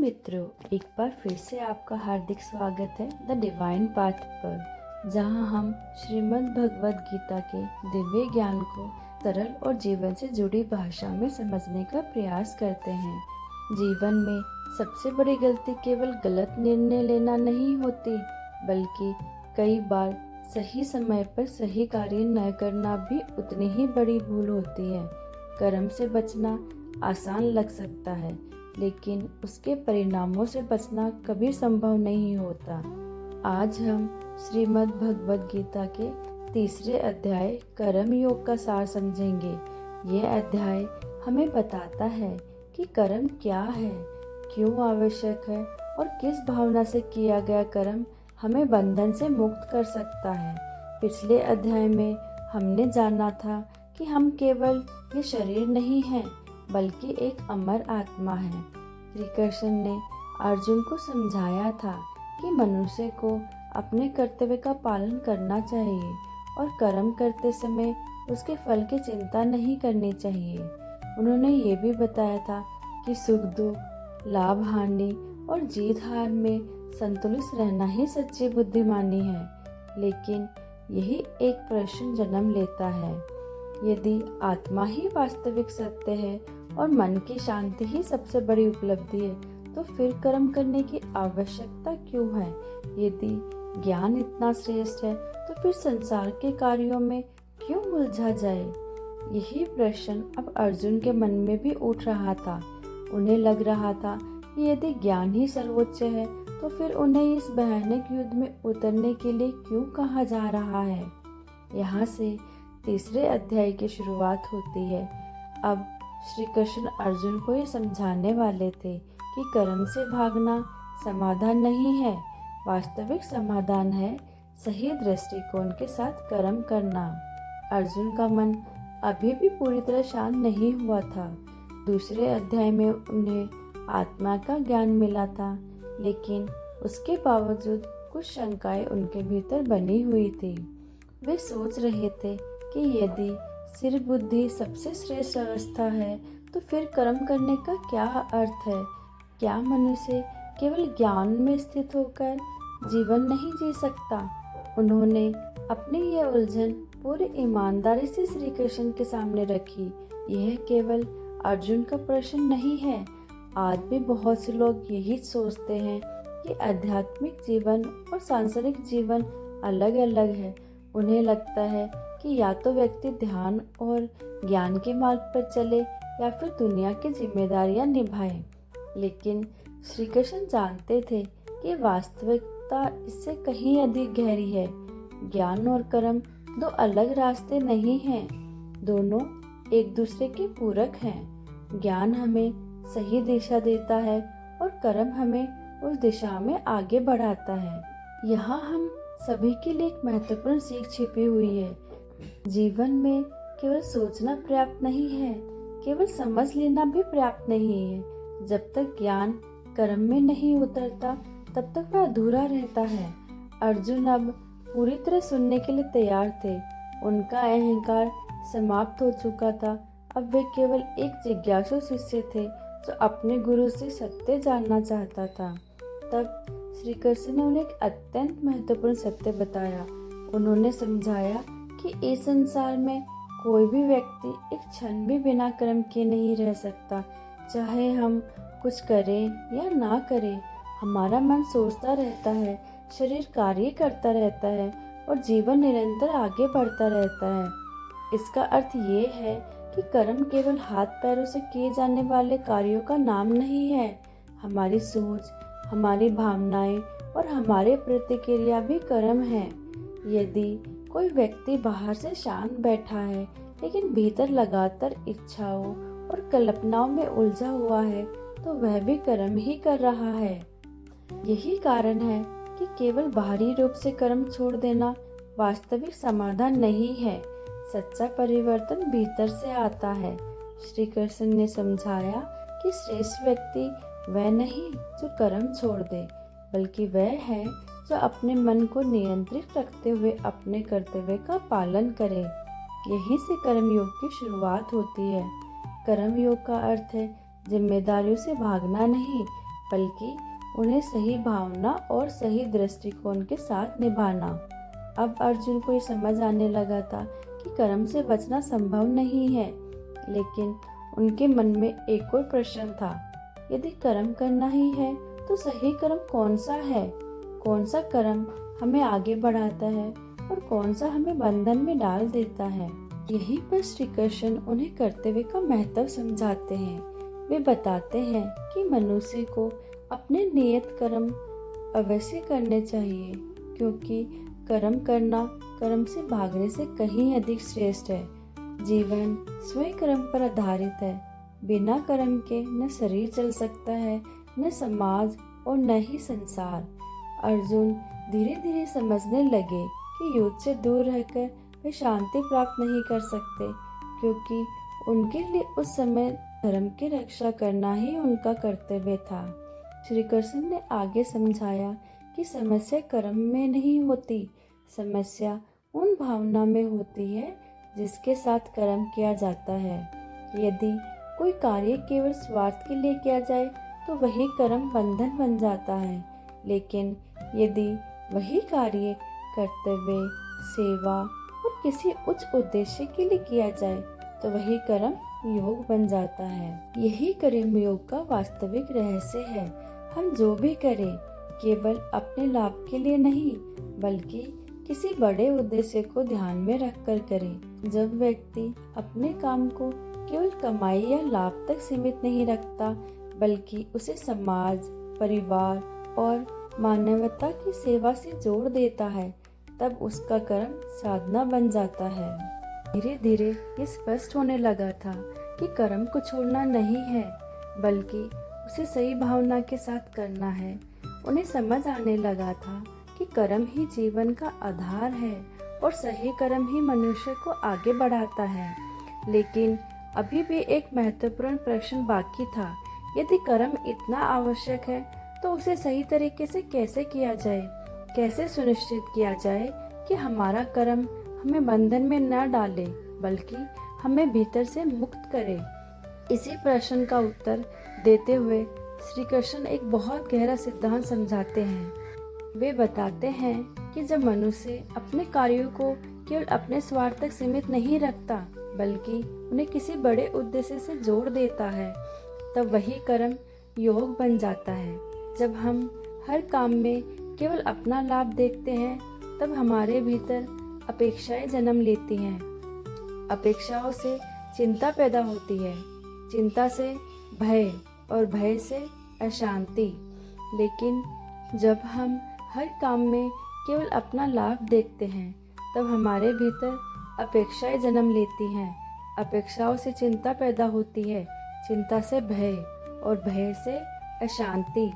मित्रों, एक बार फिर से आपका हार्दिक स्वागत है द डिवाइन पाथ पर, जहां हम श्रीमद् भगवद गीता के दिव्य ज्ञान को सरल और जीवन से जुड़ी भाषा में समझने का प्रयास करते हैं। जीवन में सबसे बड़ी गलती केवल गलत निर्णय लेना नहीं होती, बल्कि कई बार सही समय पर सही कार्य न करना भी उतनी ही बड़ी भूल होती है। कर्म से बचना आसान लग सकता है, लेकिन उसके परिणामों से बचना कभी संभव नहीं होता। आज हम श्रीमद् भगवद गीता के तीसरे अध्याय कर्म योग का सार समझेंगे। यह अध्याय हमें बताता है कि कर्म क्या है, क्यों आवश्यक है और किस भावना से किया गया कर्म हमें बंधन से मुक्त कर सकता है। पिछले अध्याय में हमने जाना था कि हम केवल ये शरीर नहीं हैं, बल्कि एक अमर आत्मा है। श्री कृष्ण ने अर्जुन को समझाया था कि मनुष्य को अपने कर्तव्य का पालन करना चाहिए और कर्म करते समय उसके फल की चिंता नहीं करनी चाहिए। उन्होंने ये भी बताया था कि सुख दुख, लाभ हानि और जीत हार में संतुलित रहना ही सच्ची बुद्धिमानी है। लेकिन यही एक प्रश्न जन्म लेता है, यदि आत्मा ही वास्तविक सत्य है और मन की शांति ही सबसे बड़ी उपलब्धि है, तो फिर कर्म करने की आवश्यकता क्यों है? यदि ज्ञान इतना श्रेष्ठ है, तो फिर संसार के कार्यों में क्यों उलझा जाए? यही प्रश्न अब अर्जुन के मन में भी उठ रहा था। उन्हें लग रहा था कि यदि ज्ञान ही सर्वोच्च है, तो फिर उन्हें इस भयानक युद्ध में उतरने के लिए क्यों कहा जा रहा है? यहाँ से तीसरे अध्याय की शुरुआत होती है। अब श्री कृष्ण अर्जुन को ये समझाने वाले थे कि कर्म से भागना समाधान नहीं है। वास्तविक समाधान है सही दृष्टिकोण के साथ कर्म करना। अर्जुन का मन अभी भी पूरी तरह शांत नहीं हुआ था। दूसरे अध्याय में उन्हें आत्मा का ज्ञान मिला था, लेकिन उसके बावजूद कुछ शंकाएं उनके भीतर बनी हुई थी। वे सोच रहे थे कि यदि सिर्फ बुद्धि सबसे श्रेष्ठ अवस्था है, तो फिर कर्म करने का क्या अर्थ है? क्या मनुष्य केवल ज्ञान में स्थित होकर जीवन नहीं जी सकता? उन्होंने अपनी यह उलझन पूरी ईमानदारी से श्री कृष्ण के सामने रखी। यह केवल अर्जुन का प्रश्न नहीं है। आज भी बहुत से लोग यही सोचते हैं कि आध्यात्मिक जीवन और सांसारिक जीवन अलग अलग है। उन्हें लगता है कि या तो व्यक्ति ध्यान और ज्ञान के मार्ग पर चले या फिर दुनिया की जिम्मेदारियां निभाए। लेकिन श्री कृष्ण जानते थे कि वास्तविकता इससे कहीं अधिक गहरी है। ज्ञान और कर्म दो अलग रास्ते नहीं हैं, दोनों एक दूसरे के पूरक हैं। ज्ञान हमें सही दिशा देता है और कर्म हमें उस दिशा में आगे बढ़ाता है। यहाँ हम सभी के लिए एक महत्वपूर्ण सीख छिपी हुई है। जीवन में केवल सोचना पर्याप्त नहीं है, केवल समझ लेना भी पर्याप्त नहीं है। जब तक ज्ञान कर्म में नहीं उतरता, तब तक वह अधूरा रहता है। अर्जुन अब पूरी तरह सुनने के लिए तैयार थे। उनका अहंकार समाप्त हो चुका था। अब वे केवल एक जिज्ञासु शिष्य थे जो अपने गुरु से सत्य जानना चाहता था। तब श्री कृष्ण ने उन्हें एक अत्यंत महत्वपूर्ण सत्य बताया। उन्होंने समझाया कि इस संसार में कोई भी व्यक्ति एक क्षण भी बिना कर्म किए नहीं रह सकता। चाहे हम कुछ करें या ना करें, हमारा मन सोचता रहता है, शरीर कार्य करता रहता है और जीवन निरंतर आगे बढ़ता रहता है। इसका अर्थ ये है कि कर्म केवल हाथ पैरों से किए जाने वाले कार्यों का नाम नहीं है। हमारी सोच, हमारी भावनाएं और हमारे प्रतिक्रिया भी कर्म है। यदि कोई व्यक्ति बाहर से शांत बैठा है, लेकिन भीतर लगातार इच्छाओं और कल्पनाओं में उलझा हुआ है, तो वह भी कर्म ही कर रहा है। यही कारण है कि केवल बाहरी रूप से कर्म छोड़ देना वास्तविक समाधान नहीं है। सच्चा परिवर्तन भीतर से आता है। श्री कृष्ण ने समझाया कि श्रेष्ठ व्यक्ति वह नहीं जो कर्म छोड़ दे, बल्कि वह है जो अपने मन को नियंत्रित रखते हुए अपने कर्तव्य का पालन करे। यहीं से कर्मयोग की शुरुआत होती है। कर्मयोग का अर्थ है जिम्मेदारियों से भागना नहीं, बल्कि उन्हें सही भावना और सही दृष्टिकोण के साथ निभाना। अब अर्जुन को ये समझ आने लगा था कि कर्म से बचना संभव नहीं है, लेकिन उनके मन में एक और प्रश्न था, यदि कर्म करना ही है तो सही कर्म कौन सा है? कौन सा कर्म हमें आगे बढ़ाता है और कौन सा हमें बंधन में डाल देता है? यहीं पर श्री कृष्ण उन्हें कर्तव्य का महत्व समझाते हैं। वे बताते हैं कि मनुष्य को अपने नियत कर्म अवश्य करने चाहिए, क्योंकि कर्म करना कर्म से भागने से कहीं अधिक श्रेष्ठ है। जीवन स्वयं कर्म पर आधारित है। बिना कर्म के न शरीर चल सकता है, न समाज और न ही संसार। अर्जुन धीरे धीरे समझने लगे कि युद्ध से दूर रहकर वे शांति प्राप्त नहीं कर सकते, क्योंकि उनके लिए उस समय धर्म की रक्षा करना ही उनका कर्तव्य था। श्री कृष्ण ने आगे समझाया कि समस्या कर्म में नहीं होती, समस्या उन भावना में होती है जिसके साथ कर्म किया जाता है। यदि कोई कार्य केवल स्वार्थ के लिए किया जाए तो वही कर्म बंधन बन जाता है, लेकिन यदि वही कार्य कर्तव्य, सेवा और किसी उच्च उद्देश्य के लिए किया जाए तो वही कर्म योग बन जाता है। यही कर्म योग का वास्तविक रहस्य है। हम जो भी करें केवल अपने लाभ के लिए नहीं, बल्कि किसी बड़े उद्देश्य को ध्यान में रखकर करें। जब व्यक्ति अपने काम को केवल कमाई या लाभ तक सीमित नहीं रखता, बल्कि उसे समाज, परिवार और मानवता की सेवा से जोड़ देता है, तब उसका कर्म साधना बन जाता है। धीरे धीरे ये स्पष्ट होने लगा था कि कर्म को छोड़ना नहीं है, बल्कि उसे सही भावना के साथ करना है। उन्हें समझ आने लगा था कि कर्म ही जीवन का आधार है और सही कर्म ही मनुष्य को आगे बढ़ाता है। लेकिन अभी भी एक महत्वपूर्ण प्रश्न बाकी था। यदि कर्म इतना आवश्यक है तो उसे सही तरीके से कैसे किया जाए? कैसे सुनिश्चित किया जाए कि हमारा कर्म हमें बंधन में न डाले, बल्कि हमें भीतर से मुक्त करे? इसी प्रश्न का उत्तर देते हुए श्री कृष्ण एक बहुत गहरा सिद्धांत समझाते हैं। वे बताते हैं कि जब मनुष्य अपने कार्यों को केवल अपने स्वार्थ तक सीमित नहीं रखता, बल्कि उन्हें किसी बड़े उद्देश्य से जोड़ देता है, तब वही कर्म योग बन जाता है। जब हम हर काम में केवल अपना लाभ देखते हैं, तब हमारे भीतर अपेक्षाएं जन्म लेती हैं। अपेक्षाओं से चिंता पैदा होती है, चिंता से भय और भय से अशांति। लेकिन जब हम हर काम में केवल अपना लाभ देखते हैं, तब हमारे भीतर अपेक्षाएं जन्म लेती हैं। अपेक्षाओं से चिंता पैदा होती है, चिंता से भय और भय से अशांति।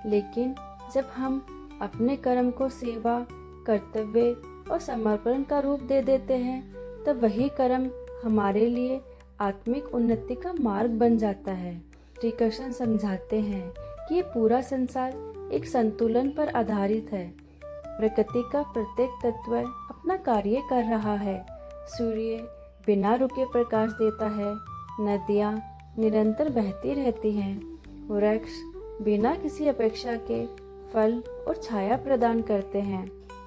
लेकिन जब हम अपने कर्म को सेवा, कर्तव्य और समर्पण का रूप दे देते हैं, तब वही कर्म हमारे लिए आत्मिक उन्नति का मार्ग बन जाता है। श्री कृष्ण समझाते हैं कि ये पूरा संसार एक संतुलन पर आधारित है। प्रकृति का प्रत्येक तत्व अपना कार्य कर रहा है। सूर्य बिना रुके प्रकाश देता है, नदियाँ निरंतर बहती रहती हैं, वृक्ष बिना किसी अपेक्षा के फल और छाया प्रदान करते हैं।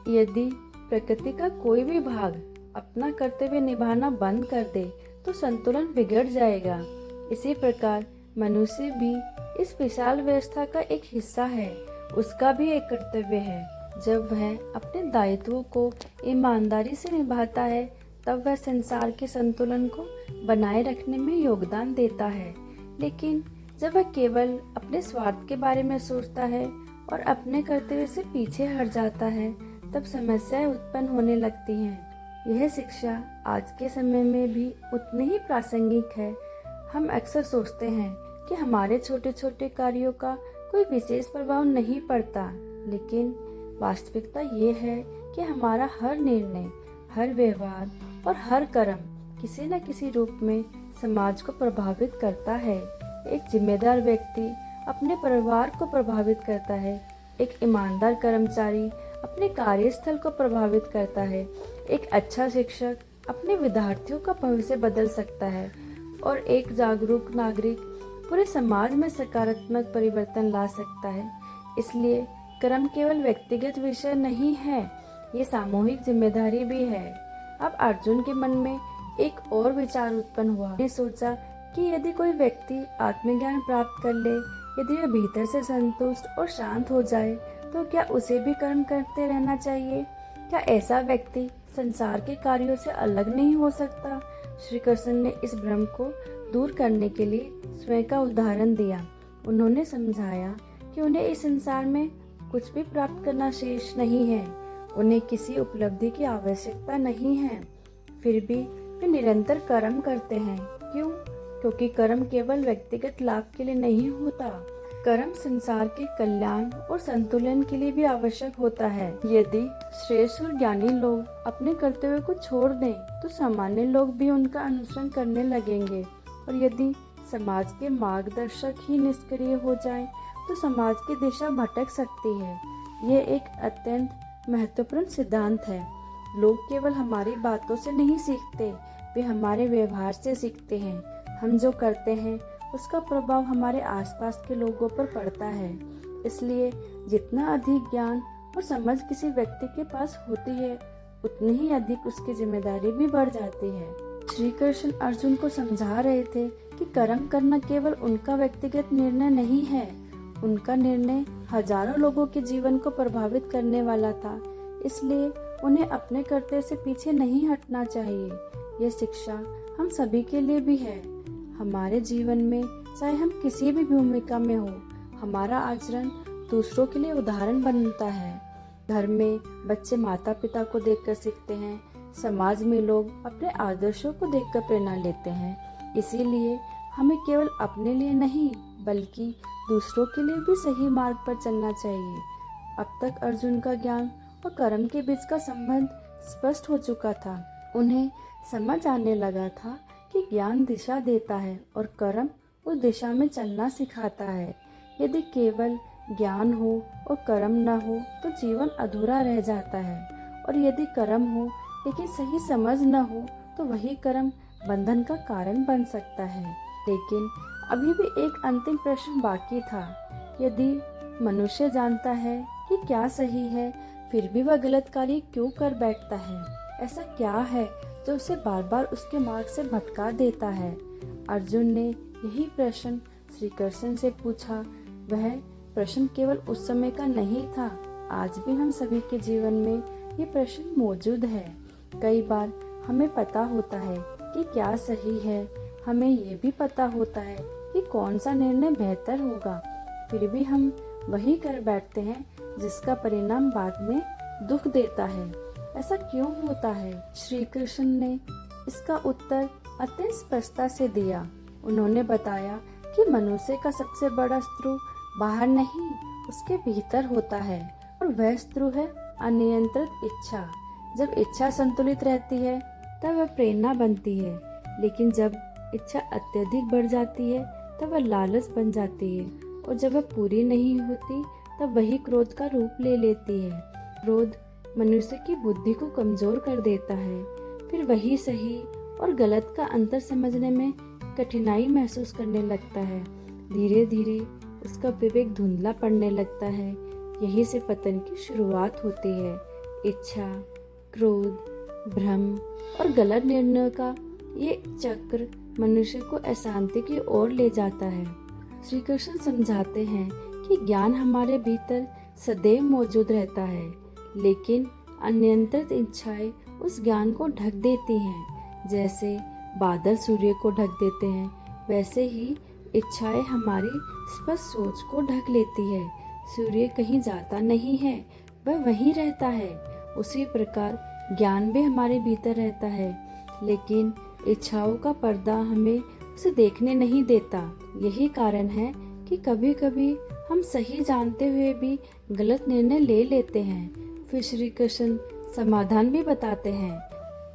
यदि प्रकृति का कोई भी भाग अपना कर्तव्य निभाना बंद कर दे तो संतुलन बिगड़ जाएगा। इसी प्रकार मनुष्य भी इस विशाल व्यवस्था का एक हिस्सा है। उसका भी एक कर्तव्य है। जब वह अपने दायित्वों को ईमानदारी से निभाता है, तब वह संसार के संतुलन को बनाए रखने में योगदान देता है। लेकिन जब वह केवल अपने स्वार्थ के बारे में सोचता है और अपने कर्तव्य से पीछे हट जाता है, तब समस्याएं उत्पन्न होने लगती हैं। यह शिक्षा आज के समय में भी उतनी ही प्रासंगिक है। हम अक्सर सोचते हैं कि हमारे छोटे छोटे कार्यों का कोई विशेष प्रभाव नहीं पड़ता, लेकिन वास्तविकता ये है कि हमारा हर निर्णय, हर व्यवहार और हर कर्म किसी न किसी रूप में समाज को प्रभावित करता है। एक जिम्मेदार व्यक्ति अपने परिवार को प्रभावित करता है, एक ईमानदार कर्मचारी अपने कार्यस्थल को प्रभावित करता है, एक अच्छा शिक्षक अपने विद्यार्थियों का भविष्य बदल सकता है और एक जागरूक नागरिक पूरे समाज में सकारात्मक परिवर्तन ला सकता है। इसलिए कर्म केवल व्यक्तिगत विषय नहीं है, ये सामूहिक जिम्मेदारी भी है। अब अर्जुन के मन में एक और विचार उत्पन्न हुआ। उसने सोचा कि यदि कोई व्यक्ति आत्मज्ञान प्राप्त कर ले, यदि वह भीतर से संतुष्ट और शांत हो जाए, तो क्या उसे भी कर्म करते रहना चाहिए? क्या ऐसा व्यक्ति संसार के कार्यों से अलग नहीं हो सकता? श्री कृष्ण ने इस भ्रम को दूर करने के लिए स्वयं का उदाहरण दिया। उन्होंने समझाया कि उन्हें इस संसार में कुछ भी प्राप्त करना शेष नहीं है, उन्हें किसी उपलब्धि की आवश्यकता नहीं है, फिर भी वे निरंतर कर्म करते हैं। क्यों? क्योंकि कर्म केवल व्यक्तिगत लाभ के लिए नहीं होता, कर्म संसार के कल्याण और संतुलन के लिए भी आवश्यक होता है। यदि श्रेष्ठ और ज्ञानी लोग अपने कर्तव्य को छोड़ दें, तो सामान्य लोग भी उनका अनुसरण करने लगेंगे, और यदि समाज के मार्गदर्शक ही निष्क्रिय हो जाएं, तो समाज की दिशा भटक सकती है। ये एक अत्यंत महत्वपूर्ण सिद्धांत है। लोग केवल हमारी बातों से नहीं सीखते, वे हमारे व्यवहार से सीखते हैं। हम जो करते हैं उसका प्रभाव हमारे आसपास के लोगों पर पड़ता है। इसलिए जितना अधिक ज्ञान और समझ किसी व्यक्ति के पास होती है, उतनी ही अधिक उसकी जिम्मेदारी भी बढ़ जाती है। श्री कृष्ण अर्जुन को समझा रहे थे कि कर्म करना केवल उनका व्यक्तिगत निर्णय नहीं है, उनका निर्णय हजारों लोगों के जीवन को प्रभावित करने वाला था। इसलिए उन्हें अपने कर्तव्य से पीछे नहीं हटना चाहिए। यह शिक्षा हम सभी के लिए भी है। हमारे जीवन में चाहे हम किसी भी भूमिका में हो, हमारा आचरण दूसरों के लिए उदाहरण बनता है। घर में बच्चे माता पिता को देखकर सीखते हैं, समाज में लोग अपने आदर्शों को देखकर प्रेरणा लेते हैं। इसीलिए हमें केवल अपने लिए नहीं, बल्कि दूसरों के लिए भी सही मार्ग पर चलना चाहिए। अब तक अर्जुन का ज्ञान और कर्म के बीच का संबंध स्पष्ट हो चुका था। उन्हें समझ आने लगा था कि ज्ञान दिशा देता है और कर्म उस दिशा में चलना सिखाता है। यदि केवल ज्ञान हो और कर्म न हो तो जीवन अधूरा रह जाता है, और यदि कर्म हो लेकिन सही समझ न हो तो वही कर्म बंधन का कारण बन सकता है। लेकिन अभी भी एक अंतिम प्रश्न बाकी था। यदि मनुष्य जानता है कि क्या सही है, फिर भी वह गलत कार्य क्यों कर बैठता है? ऐसा क्या है जो उसे बार बार उसके मार्ग से भटका देता है? अर्जुन ने यही प्रश्न श्री कृष्ण से पूछा। वह प्रश्न केवल उस समय का नहीं था, आज भी हम सभी के जीवन में ये प्रश्न मौजूद है। कई बार हमें पता होता है कि क्या सही है, हमें ये भी पता होता है कि कौन सा निर्णय बेहतर होगा, फिर भी हम वही कर बैठते हैं जिसका परिणाम बाद में दुख देता है। ऐसा क्यों होता है? श्री कृष्ण ने इसका उत्तर अत्यंत स्पष्टता से दिया। उन्होंने बताया कि मनुष्य का सबसे बड़ा शत्रु बाहर नहीं, उसके भीतर होता है, और वह शत्रु है अनियंत्रित इच्छा। जब इच्छा संतुलित रहती है तब वह प्रेरणा बनती है, लेकिन जब इच्छा अत्यधिक बढ़ जाती है तब वह लालच बन जाती है, और जब वह पूरी नहीं होती तब वही क्रोध का रूप ले लेती है। क्रोध मनुष्य की बुद्धि को कमजोर कर देता है, फिर वही सही और गलत का अंतर समझने में कठिनाई महसूस करने लगता है। धीरे धीरे उसका विवेक धुंधला पड़ने लगता है। यही से पतन की शुरुआत होती है। इच्छा, क्रोध, भ्रम और गलत निर्णय का ये चक्र मनुष्य को अशांति की ओर ले जाता है। श्री कृष्ण समझाते हैं कि ज्ञान हमारे भीतर सदैव मौजूद रहता है, लेकिन अनियंत्रित इच्छाएं उस ज्ञान को ढक देती हैं। जैसे बादल सूर्य को ढक देते हैं, वैसे ही इच्छाएं हमारी स्पष्ट सोच को ढक लेती है। सूर्य कहीं जाता नहीं है, वह वहीं रहता है। उसी प्रकार ज्ञान भी हमारे भीतर रहता है, लेकिन इच्छाओं का पर्दा हमें उसे देखने नहीं देता। यही कारण है कि कभी कभी हम सही जानते हुए भी गलत निर्णय ले लेते हैं। फिर श्री कृष्ण समाधान भी बताते हैं।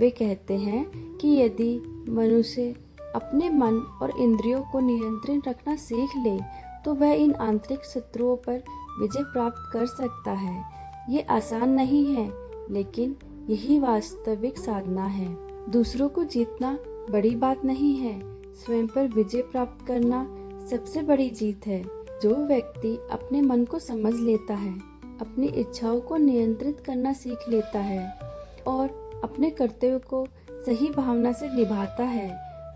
वे कहते हैं कि यदि मनुष्य अपने मन और इंद्रियों को नियंत्रित रखना सीख ले, तो वह इन आंतरिक शत्रुओं पर विजय प्राप्त कर सकता है। ये आसान नहीं है, लेकिन यही वास्तविक साधना है। दूसरों को जीतना बड़ी बात नहीं है, स्वयं पर विजय प्राप्त करना सबसे बड़ी जीत है। जो व्यक्ति अपने मन को समझ लेता है, अपनी इच्छाओं को नियंत्रित करना सीख लेता है और अपने कर्तव्य को सही भावना से निभाता है,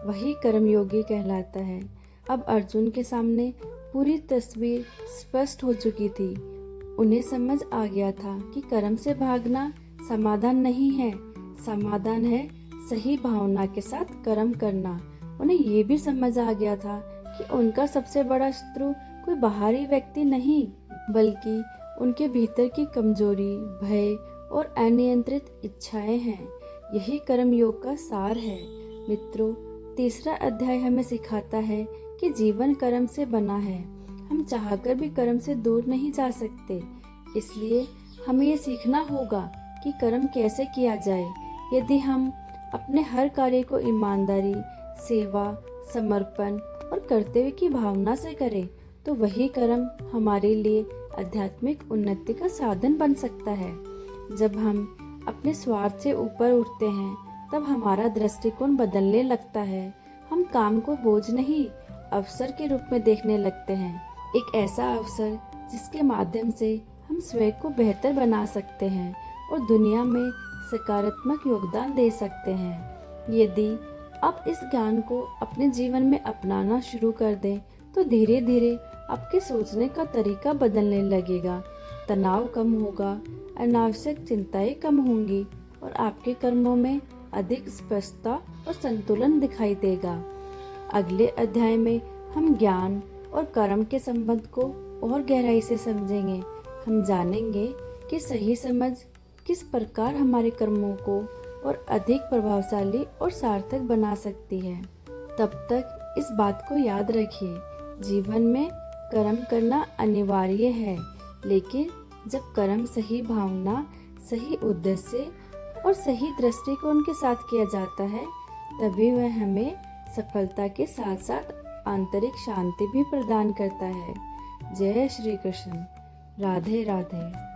वही कर्मयोगी कहलाता है। अब अर्जुन के सामने पूरी तस्वीर स्पष्ट हो चुकी थी। उन्हें समझ आ गया था कि कर्म से भागना समाधान नहीं है, समाधान है सही भावना के साथ कर्म करना। उन्हें ये भी समझ आ गया था कि उनका सबसे बड़ा शत्रु कोई बाहरी व्यक्ति नहीं, बल्कि उनके भीतर की कमजोरी, भय और अनियंत्रित इच्छाएं हैं। यही कर्म योग का सार है। मित्रों, तीसरा अध्याय हमें सिखाता है कि जीवन कर्म से बना है। हम चाहकर भी कर्म से दूर नहीं जा सकते। इसलिए हमें ये सीखना होगा कि कर्म कैसे किया जाए। यदि हम अपने हर कार्य को ईमानदारी, सेवा, समर्पण और कर्तव्य की भावना से करें, तो वही कर्म हमारे लिए आध्यात्मिक उन्नति का साधन बन सकता है। जब हम अपने स्वार्थ से ऊपर उठते हैं, तब हमारा दृष्टिकोण बदलने लगता है। हम काम को बोझ नहीं, अवसर के रूप में देखने लगते हैं। एक ऐसा अवसर जिसके माध्यम से हम स्वयं को बेहतर बना सकते हैं और दुनिया में सकारात्मक योगदान दे सकते हैं। यदि आप इस ज्ञान को अपने जीवन में अपनाना शुरू कर दें, तो धीरे धीरे आपके सोचने का तरीका बदलने लगेगा। तनाव कम होगा, अनावश्यक चिंताएं कम होंगी और आपके कर्मों में अधिक स्पष्टता और संतुलन दिखाई देगा। अगले अध्याय में हम ज्ञान और कर्म के संबंध को और गहराई से समझेंगे। हम जानेंगे कि सही समझ किस प्रकार हमारे कर्मों को और अधिक प्रभावशाली और सार्थक बना सकती है। तब तक इस बात को याद रखिए, जीवन में कर्म करना अनिवार्य है, लेकिन जब कर्म सही भावना, सही उद्देश्य और सही दृष्टिकोण के साथ किया जाता है, तभी वह हमें सफलता के साथ साथ आंतरिक शांति भी प्रदान करता है। जय श्री कृष्ण। राधे राधे।